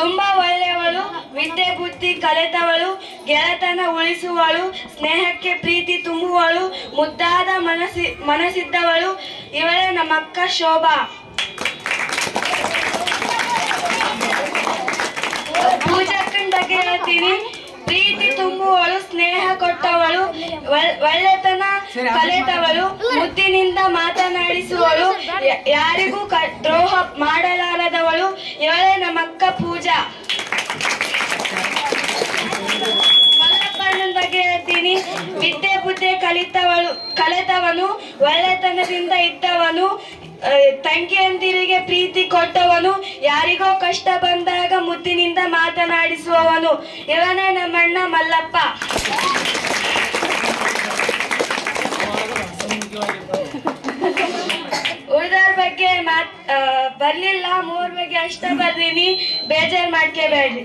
ತುಂಬಾ ಒಳ್ಳೆಯವಳು, ವಿದ್ಯೆ ಬುದ್ಧಿ ಕಲಿತವಳು, ಗೆಳೆತನ ಉಳಿಸುವಳು, ಸ್ನೇಹಕ್ಕೆ ಪ್ರೀತಿ ತುಂಬುವಳು, ಮುದ್ದಾದ ಮನಸ್ಸಿದ್ದವಳು. ಇವಳೇ ನಮ್ಮಕ್ಕ ಶೋಭಾ. ಪೂಜಕ್ಕನ ಬಗ್ಗೆ ಹೇಳ್ತೀನಿ. ಪ್ರೀತಿ ತುಂಬುವಳು, ಸ್ನೇಹ ಕೊಟ್ಟವಳು, ಒಳ್ಳೆತನ ಕಲಿತವಳು, ಮುದ್ದಿನಿಂದ ಮಾತನಾಡಿಸುವಳು, ಯಾರಿಗೂ ದ್ರೋಹ ಮಾಡಲಾರದವಳು. ಇವಳೇ ನಮ್ಮಕ್ಕ ಪೂಜಾ. ಮಲ್ಲಪ್ಪಣ್ಣನ ಬಗ್ಗೆ ಹೇಳ್ತೀನಿ. ವಿದ್ಯೆ ಬುದ್ಧಿ ಕಲಿತವನು, ಒಳ್ಳೆತನದಿಂದ ಇದ್ದವನು, ತಂಗಿಯಂದಿರಿಗೆ ಪ್ರೀತಿ ಕೊಟ್ಟವನು, ಯಾರಿಗೋ ಕಷ್ಟ ಬಂದಾಗ ಮುದ್ದಿನಿಂದ ಮಾತನಾಡಿಸುವವನು. ಇವನೇ ನಮ್ಮಣ್ಣ ಮಲ್ಲಪ್ಪ. ಉಳಿದವ್ರ ಬಗ್ಗೆ ಬರ್ಲಿಲ್ಲ, 3 ಬಗ್ಗೆ ಅಷ್ಟ ಬರ್ದೀನಿ, ಬೇಜಾರ್ ಮಾಡ್ಕೋಬೇಡ್ರಿ.